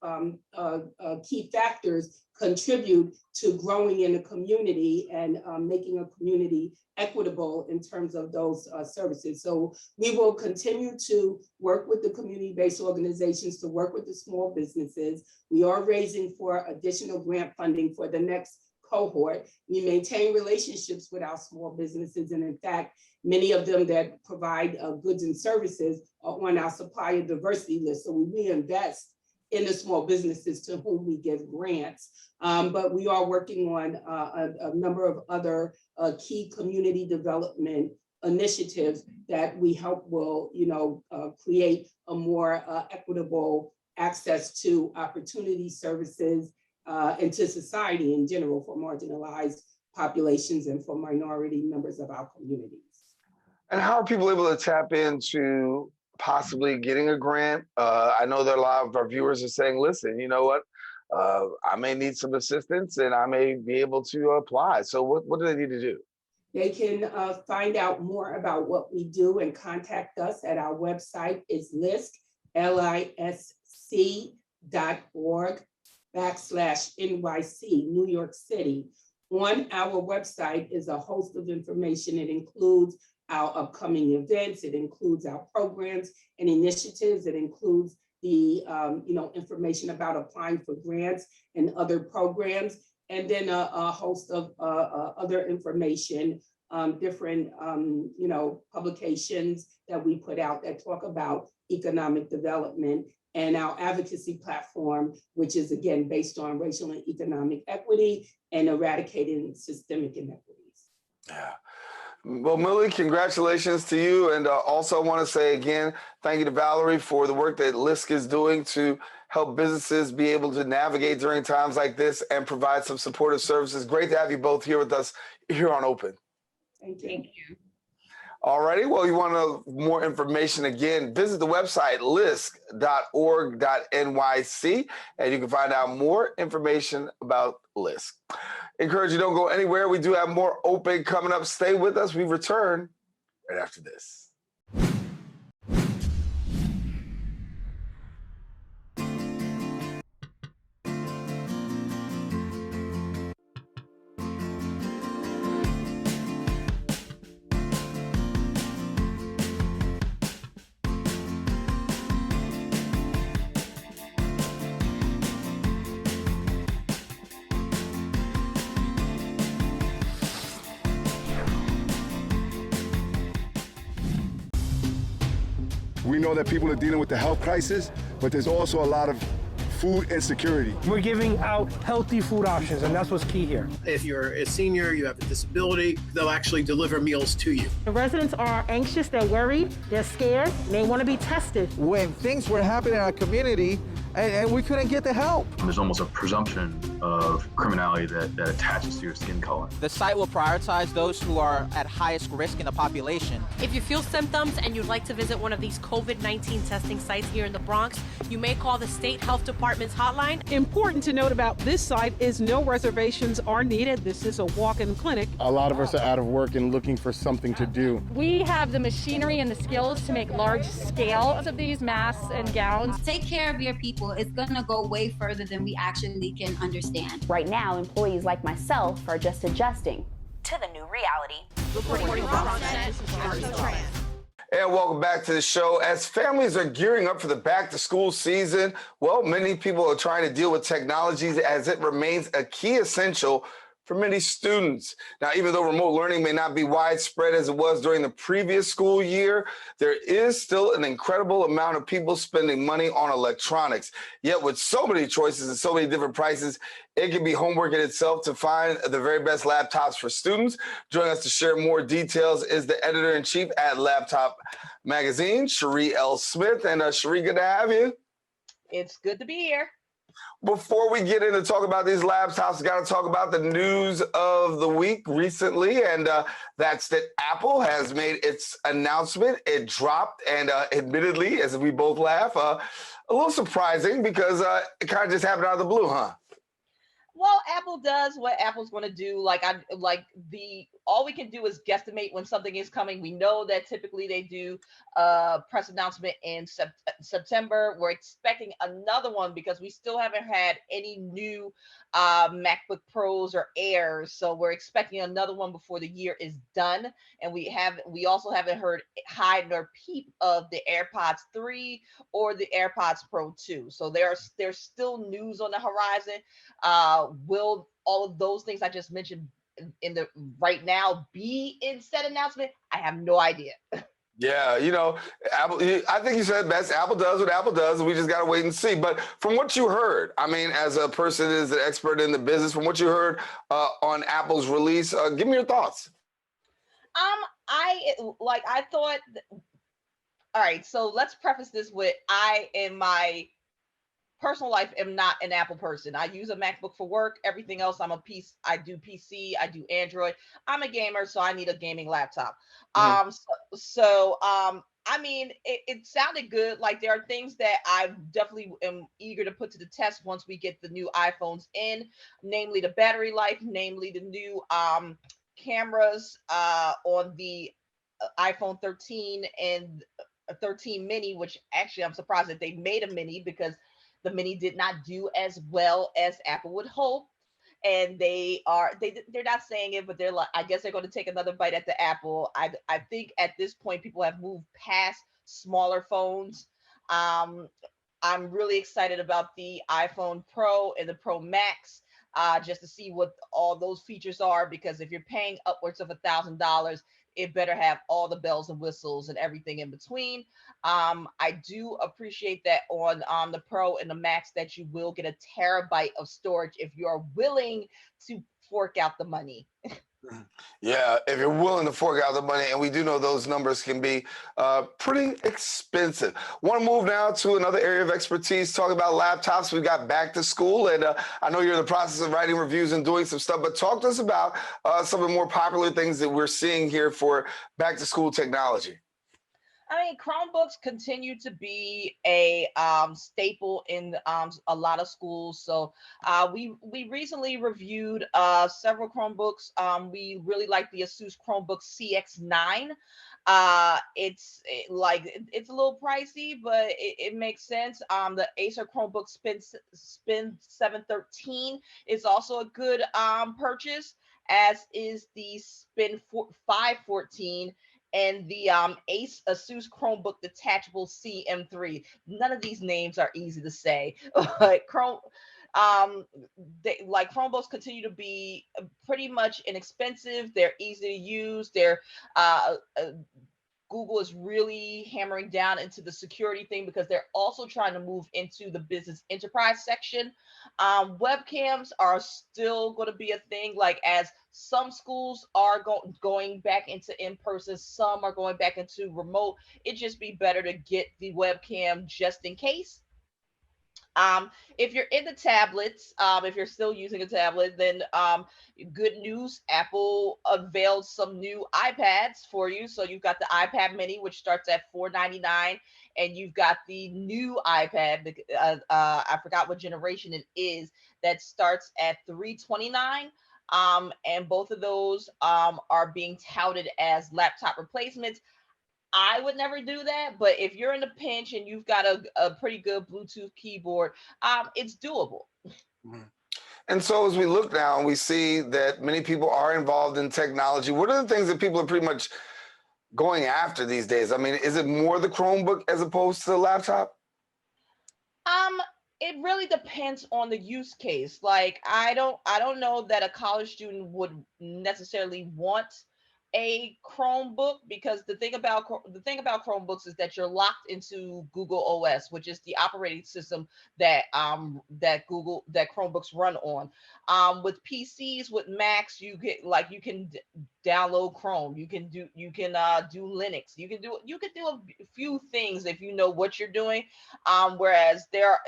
key factors contribute to growing in a community and making a community equitable in terms of those services. So we will continue to work with the community-based organizations, to work with the small businesses. We are raising for additional grant funding for the next cohort. We maintain relationships with our small businesses, and in fact, many of them that provide goods and services are on our supplier diversity list. So we reinvest in the small businesses to whom we give grants. But we are working on a number of other key community development initiatives that we hope will, create a more equitable access to opportunity services and to society in general for marginalized populations and for minority members of our communities. And how are people able to tap into possibly getting a grant? I know that a lot of our viewers are saying, listen, you know what? I may need some assistance and I may be able to apply. So what do they need to do? They can find out more about what we do and contact us at our website. Is LISC, LISC.org/NYC, New York City. On our website is a host of information. It includes our upcoming events. It includes our programs and initiatives. It includes the information about applying for grants and other programs, and then a host of other information, different publications that we put out that talk about economic development, and our advocacy platform, which is again based on racial and economic equity and eradicating systemic inequities. Yeah. Well, Millie, congratulations to you. And also I want to say again, thank you to Valerie for the work that LISC is doing to help businesses be able to navigate during times like this and provide some supportive services. Great to have you both here with us here on Open. Thank you. Thank you. All righty. Well, you want to know more information, again, visit the website lisc.org.nyc, and you can find out more information about LISC. Encourage you, don't go anywhere. We do have more Open coming up. Stay with us. We return right after this. We know that people are dealing with the health crisis, but there's also a lot of food insecurity. We're giving out healthy food options, and that's what's key here. If you're a senior, you have a disability, they'll actually deliver meals to you. The residents are anxious, they're worried, they're scared, and they want to be tested. When things were happening in our community and we couldn't get the help. There's almost a presumption of criminality that attaches to your skin color. The site will prioritize those who are at highest risk in the population. If you feel symptoms and you'd like to visit one of these COVID-19 testing sites here in the Bronx, you may call the State Health Department's hotline. Important to note about this site is no reservations are needed. This is a walk-in clinic. A lot of us are out of work and looking for something to do. We have the machinery and the skills to make large scales of these masks and gowns. Take care of your people. It's going to go way further than we actually can understand. Right now, employees like myself are just adjusting to the new reality. Reporting And welcome back to the show. As families are gearing up for the back-to-school season, well, many people are trying to deal with technologies as it remains a key essential for many students. Now, even though remote learning may not be widespread as it was during the previous school year, there is still an incredible amount of people spending money on electronics. Yet with so many choices and so many different prices, it can be homework in itself to find the very best laptops for students. Joining us to share more details is the editor-in-chief at Laptop Magazine, Sherri L. Smith. And Sherri, good to have you. It's good to be here. Before we get into talk about these laptops, we got to talk about the news of the week recently, and that's that Apple has made its announcement. It dropped, and admittedly, as we both laugh, a little surprising because it kind of just happened out of the blue, huh? Well, Apple does what Apple's going to do. All we can do is guesstimate when something is coming. We know that typically they do a press announcement in September. We're expecting another one because we still haven't had any new MacBook Pros or Airs. So we're expecting another one before the year is done. And we also haven't heard hide nor peep of the AirPods 3 or the AirPods Pro 2. So there's still news on the horizon. Will all of those things I just mentioned right now be in said announcement? I have no idea. Yeah, Apple, I think you said best. Apple does what Apple does, and we just got to wait and see. But from what you heard, I mean, as a person who is an expert in the business, from what you heard on Apple's release, give me your thoughts. I thought, all right, so let's preface this with in my personal life am not an Apple person. I use a MacBook for work. Everything else, I do PC, I do Android. I'm a gamer, so I need a gaming laptop. I mean, it sounded good. Like there are things that I definitely am eager to put to the test once we get the new iPhones in, namely the battery life, namely the new cameras on the iPhone 13 and 13 mini, which actually I'm surprised that they made a mini because the mini did not do as well as Apple would hope. And they're not saying it, but they're like, I guess they're going to take another bite at the apple. I think at this point, people have moved past smaller phones. I'm really excited about the iPhone Pro and the Pro Max, just to see what all those features are, because if you're paying upwards of $1,000, it better have all the bells and whistles and everything in between. I do appreciate that on the Pro and the Max that you will get a terabyte of storage if you are willing to fork out the money. Yeah, if you're willing to fork out the money, and we do know those numbers can be pretty expensive. Want to move now to another area of expertise, talk about laptops. We've got back to school, and I know you're in the process of writing reviews and doing some stuff, but talk to us about some of the more popular things that we're seeing here for back to school technology. I mean, Chromebooks continue to be a staple in a lot of schools. So we recently reviewed several Chromebooks. We really like the Asus Chromebook CX9. It's a little pricey, but it makes sense. The Acer Chromebook Spin 713 is also a good purchase, as is the Spin 514. And the Asus Chromebook Detachable CM3. None of these names are easy to say. Chromebooks continue to be pretty much inexpensive. They're easy to use. Google is really hammering down into the security thing because they're also trying to move into the business enterprise section. Webcams are still going to be a thing, like as some schools are going back into in-person, some are going back into remote. It'd just be better to get the webcam just in case. If you're in the tablets, if you're still using a tablet, then good news, Apple unveiled some new iPads for you. So you've got the iPad mini, which starts at $499, and you've got the new iPad, I forgot what generation it is, that starts at $329. And both of those are being touted as laptop replacements. I would never do that, but if you're in a pinch and you've got a pretty good Bluetooth keyboard, it's doable. And so as we look now and we see that many people are involved in technology, what are the things that people are pretty much going after these days? I mean, is it more the Chromebook as opposed to the laptop? It really depends on the use case. Like, I don't know that a college student would necessarily want a Chromebook, because the thing about Chromebooks is that you're locked into Google OS, which is the operating system that Chromebooks run on. With PCs, with Macs, you can download Chrome. You can do Linux. You can do a few things if you know what you're doing. Whereas there are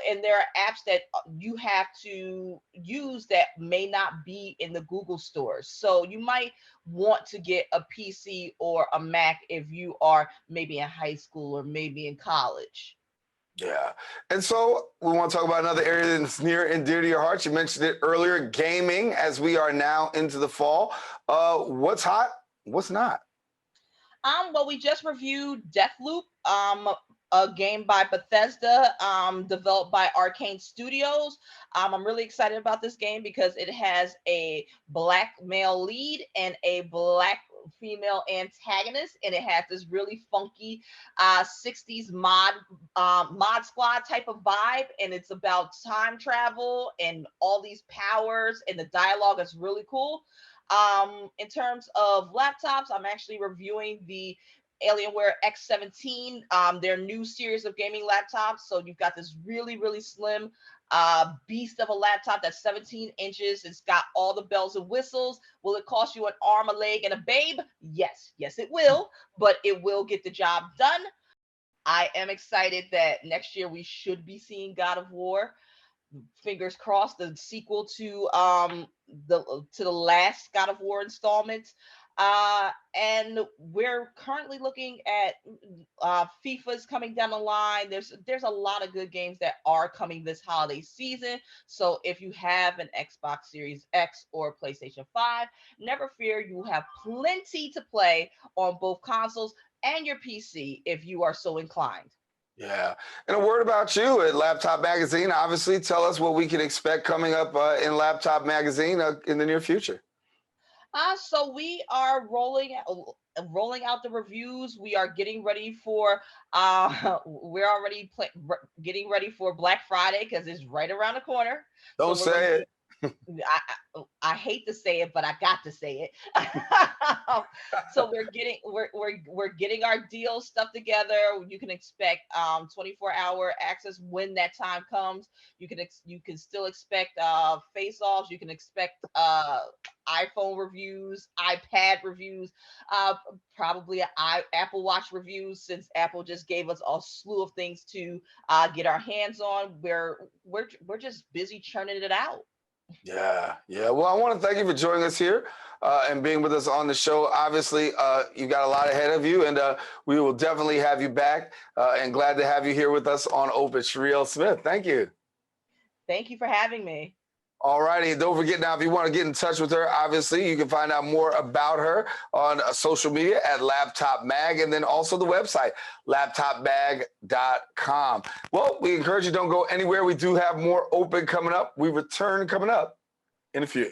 apps that you have to use that may not be in the Google stores. So you might want to get a PC or a Mac if you are maybe in high school or maybe in college. Yeah. And so we want to talk about another area that's near and dear to your heart. You mentioned it earlier, gaming, as we are now into the fall. What's hot? What's not? Well, we just reviewed Deathloop, a game by Bethesda, developed by Arcane Studios. I'm really excited about this game because it has a black male lead and a black female antagonist, and it has this really funky 60s mod squad type of vibe, and it's about time travel and all these powers, and the dialogue is really cool. In terms of laptops, I'm actually reviewing the Alienware X17, their new series of gaming laptops. So you've got this really, really slim beast of a laptop that's 17 inches. It's got all the bells and whistles. Will it cost you an arm, a leg, and a babe? Yes, it will, but it will get the job done. I am excited that next year we should be seeing God of War. Fingers crossed, the sequel to the last God of War installment. And we're currently looking at FIFA's coming down the line. There's a lot of good games that are coming this holiday season. So if you have an Xbox Series X or PlayStation 5, never fear, you have plenty to play on both consoles and your PC if you are so inclined. Yeah. And a word about you at Laptop Magazine. Obviously, tell us what we can expect coming up in Laptop Magazine in the near future. So we are rolling out the reviews. We are getting ready for we're already getting ready for Black Friday because it's right around the corner. Don't say it. I hate to say it, but I got to say it. So we're getting our deal stuff together. You can expect 24-hour access when that time comes. You can still expect face-offs. You can expect iPhone reviews, iPad reviews, probably Apple Watch reviews, since Apple just gave us a slew of things to get our hands on. We're just busy churning it out. Yeah. Well, I want to thank you for joining us here and being with us on the show. Obviously, you got a lot ahead of you, and we will definitely have you back. And glad to have you here with us on Open. Sherri Smith, thank you. Thank you for having me. All righty. Don't forget now, if you want to get in touch with her, obviously, you can find out more about her on social media at Laptop Mag, and then also the website, laptopmag.com. Well, we encourage you, don't go anywhere. We do have more Open coming up. We return coming up in a few.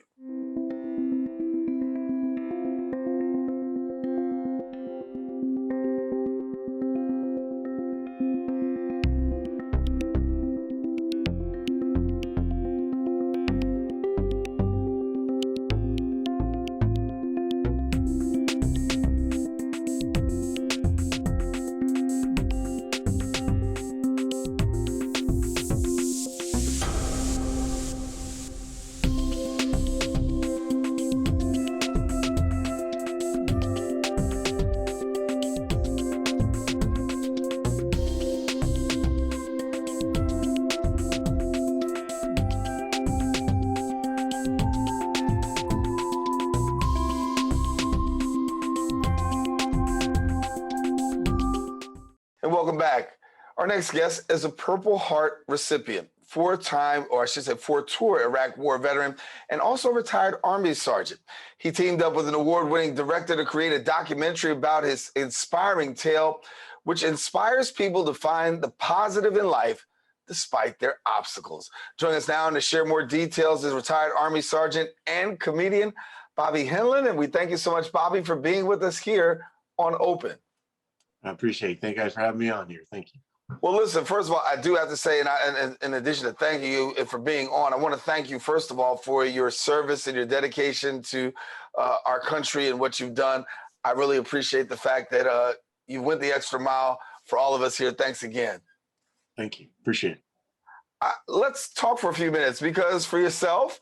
welcome back. Our next guest is a Purple Heart recipient, four-tour Iraq War veteran, and also retired Army sergeant. He teamed up with an award-winning director to create a documentary about his inspiring tale, which inspires people to find the positive in life despite their obstacles. Joining us now to share more details is retired Army sergeant and comedian Bobby Hinlan, and we thank you so much, Bobby, for being with us here on Open. I appreciate it. Thank you guys for having me on here. Thank you. Well, listen, first of all, I do have to say, and in addition to thanking you for being on, I want to thank you, first of all, for your service and your dedication to our country and what you've done. I really appreciate the fact that you went the extra mile for all of us here. Thanks again. Thank you. Appreciate it. Let's talk for a few minutes, because for yourself,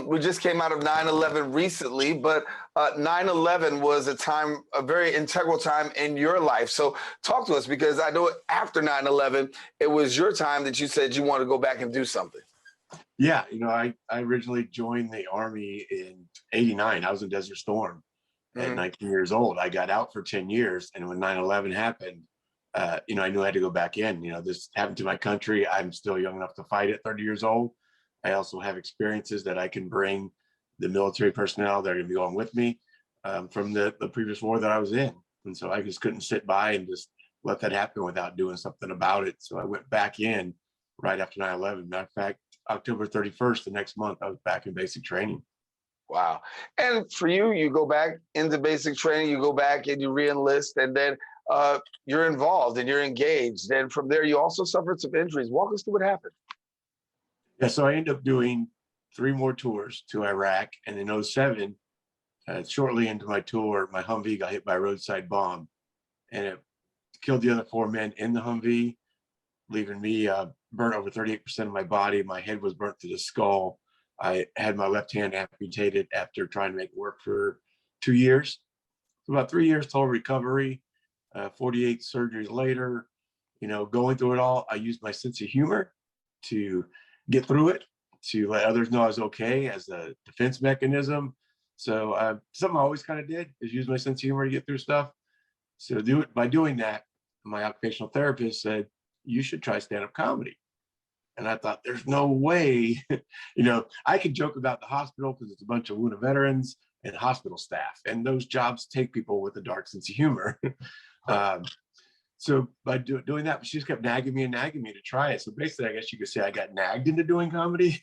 we just came out of 9/11 recently, but 9/11 was a very integral time in your life. So talk to us, because I know after 9/11, it was your time that you said you wanted to go back and do something. Yeah, I originally joined the Army in '89. I was in Desert Storm at 19 years old. I got out for 10 years, and when 9/11 happened, I knew I had to go back in. This happened to my country. I'm still young enough to fight at 30 years old. I also have experiences that I can bring the military personnel that are going to be going with me from the previous war that I was in. And so I just couldn't sit by and just let that happen without doing something about it. So I went back in right after 9/11. Matter of fact, October 31st, the next month, I was back in basic training. Wow. And for you, you go back into basic training, you go back and you re-enlist, and then you're involved and you're engaged. And from there, you also suffered some injuries. Walk us through what happened. Yeah, so I ended up doing 3 more tours to Iraq. And in '07, shortly into my tour, my Humvee got hit by a roadside bomb, and it killed the other 4 men in the Humvee, leaving me burnt over 38% of my body. My head was burnt to the skull. I had my left hand amputated after trying to make it work for 2 years. About 3 years total recovery. 48 surgeries later, going through it all, I used my sense of humor to get through it, to let others know I was okay as a defense mechanism. So something I always kind of did is use my sense of humor to get through stuff. So by doing that, my occupational therapist said, you should try stand-up comedy. And I thought, there's no way, I could joke about the hospital because it's a bunch of wounded veterans and hospital staff, and those jobs take people with a dark sense of humor. So by doing that, she just kept nagging me to try it. So basically, I guess you could say I got nagged into doing comedy.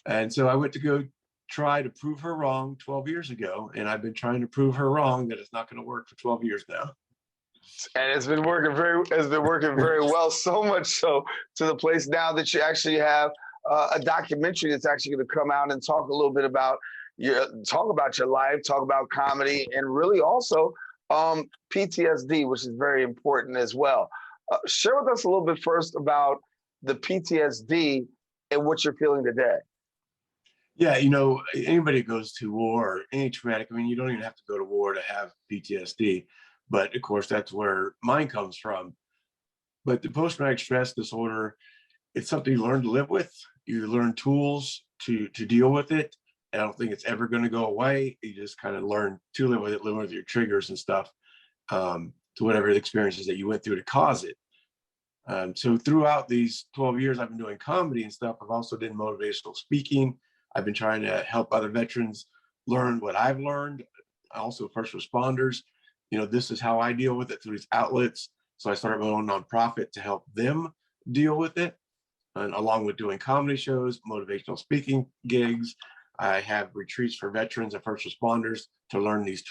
And so I went to go try to prove her wrong 12 years ago. And I've been trying to prove her wrong that it's not going to work for 12 years now. And it's been working very well, so much so to the place now that you actually have a documentary that's actually going to come out and talk a little bit about your life, talk about comedy, and really also PTSD, which is very important as well. Share with us a little bit first about the PTSD and what you're feeling today. Yeah, anybody who goes to war or any traumatic, you don't even have to go to war to have PTSD, but of course that's where mine comes from. But the post-traumatic stress disorder, it's something you learn to live with. You learn tools to deal with it. I don't think it's ever going to go away. You just kind of learn to live with it, live with your triggers and stuff, to whatever the experiences that you went through to cause it. So throughout these 12 years I've been doing comedy and stuff, I've also done motivational speaking. I've been trying to help other veterans learn what I've learned. Also first responders, this is how I deal with it through these outlets. So I started my own nonprofit to help them deal with it. And along with doing comedy shows, motivational speaking gigs, I have retreats for veterans and first responders to learn these.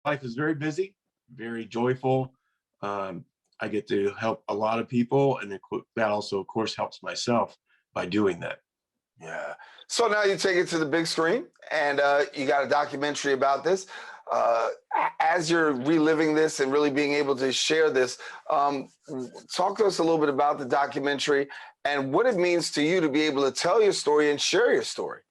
Life is very busy, very joyful. I get to help a lot of people, and that also, of course, helps myself by doing that. Yeah. So now you take it to the big screen, and you got a documentary about this. As you're reliving this and really being able to share this, talk to us a little bit about the documentary and what it means to you to be able to tell your story and share your story.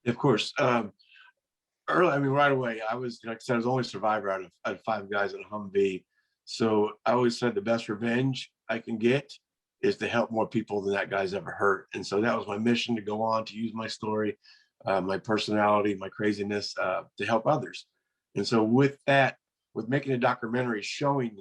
Of course. Right away, I was, like I said, I was the only survivor out of 5 guys in a Humvee. So I always said the best revenge I can get is to help more people than that guy's ever hurt. And so that was my mission, to go on to use my story, my personality, my craziness, to help others. And so with that, with making a documentary showing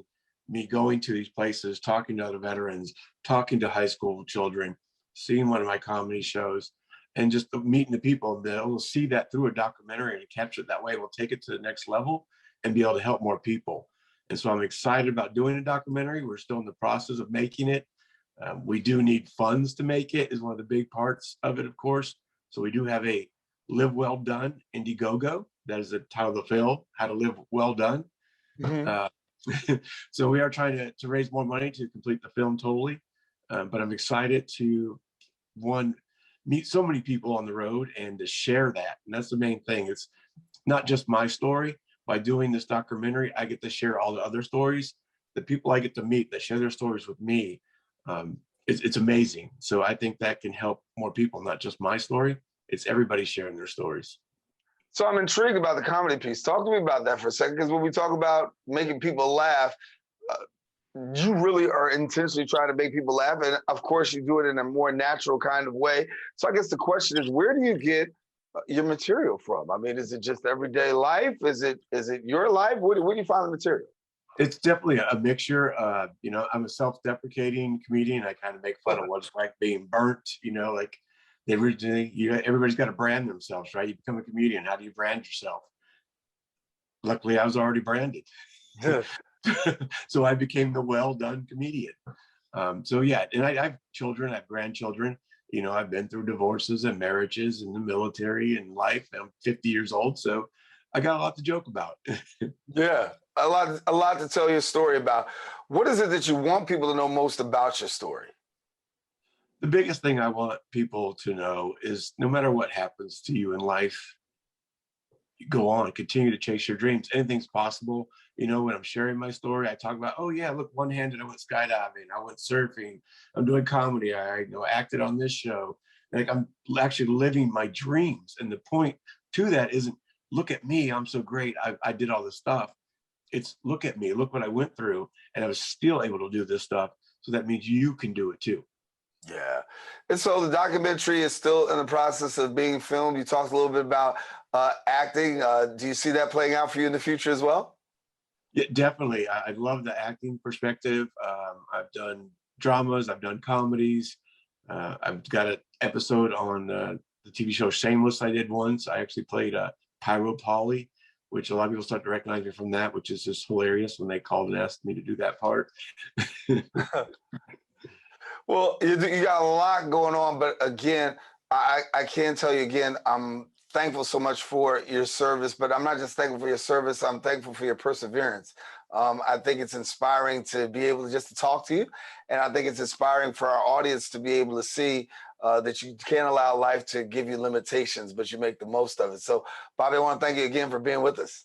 me going to these places, talking to other veterans, talking to high school children, seeing one of my comedy shows, and just meeting the people that will see that through a documentary and capture it that way, will take it to the next level and be able to help more people. And so I'm excited about doing a documentary. We're still in the process of making it. We do need funds to make it, is one of the big parts of it, of course. So we do have a Live Well Done Indiegogo. That is the title of the film, How to Live Well Done. So we are trying to raise more money to complete the film totally. But I'm excited to, one, meet so many people on the road and to share that. And that's the main thing. It's not just my story. By doing this documentary, I get to share all the other stories. The people I get to meet that share their stories with me, it's amazing. So I think that can help more people, not just my story. It's everybody sharing their stories. So I'm intrigued about the comedy piece. Talk to me about that for a second, because when we talk about making people laugh, you really are intentionally trying to make people laugh. And of course, you do it in a more natural kind of way. So I guess the question is, where do you get your material from? I mean, is it just everyday life? Is it your life? Where do you find the material? It's definitely a mixture. You know, I'm a self-deprecating comedian. I kind of make fun of what it's like being burnt, you know, like everybody's got to brand themselves, right? You become a comedian. How do you brand yourself? Luckily, I was already branded. So I became the well-done comedian. So yeah, and I have children, I have grandchildren. You know, I've been through divorces and marriages and the military and life. I'm 50 years old, so I got a lot to joke about. Yeah, a lot to tell your story about. What is it that you want people to know most about your story? The biggest thing I want people to know is no matter what happens to you in life, you go on, continue to chase your dreams. Anything's possible. You know, when I'm sharing my story, I talk about, oh yeah, look, one-handed, I went skydiving, I went surfing, I'm doing comedy, I acted on this show. Like, I'm actually living my dreams. And the point to that isn't, look at me, I'm so great, I did all this stuff. It's, look at me, look what I went through, and I was still able to do this stuff. So that means you can do it too. Yeah. And so the documentary is still in the process of being filmed. You talked a little bit about acting. Do you see that playing out for you in the future as well? Yeah, definitely. I love the acting perspective. I've done dramas, I've done comedies. I've got an episode on the TV show Shameless I did once. I actually played Pyro Polly, which a lot of people start to recognize me from that, which is just hilarious when they called and asked me to do that part. Well, you got a lot going on, but again, I can tell you again, I'm thankful so much for your service, but I'm not just thankful for your service, I'm thankful for your perseverance. I think it's inspiring to be able to just to talk to you, and I think it's inspiring for our audience to be able to see that you can't allow life to give you limitations, but you make the most of it. So, Bobby, I want to thank you again for being with us.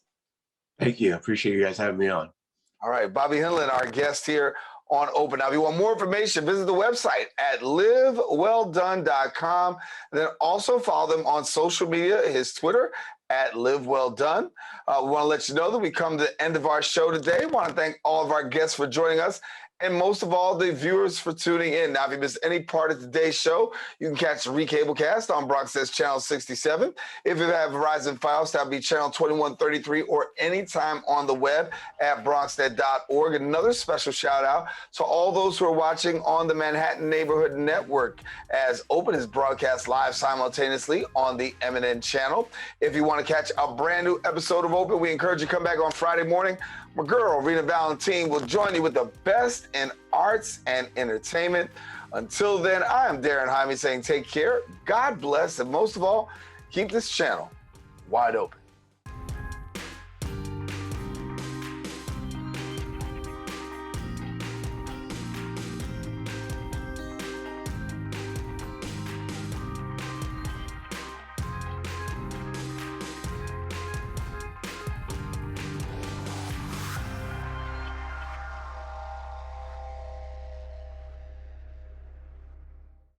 Thank you. I appreciate you guys having me on. All right, Bobby Hinlan, our guest here on Open. Now, if you want more information, visit the website at livewelldone.com. Then also follow them on social media, his Twitter at livewelldone. We want to let you know that we come to the end of our show today. We want to thank all of our guests for joining us, and most of all, the viewers for tuning in. Now, if you missed any part of today's show, you can catch the Recablecast on Bronx's Channel 67. If you have Verizon Files, that'll be Channel 2133, or anytime on the web at bronxnet.org. Another special shout out to all those who are watching on the Manhattan Neighborhood Network, as Open is broadcast live simultaneously on the MNN channel. If you want to catch a brand new episode of Open, we encourage you to come back on Friday morning. My girl, Rena Valentine, will join you with the best in arts and entertainment. Until then, I am Daren Jaime saying take care, God bless, and most of all, keep this channel wide open.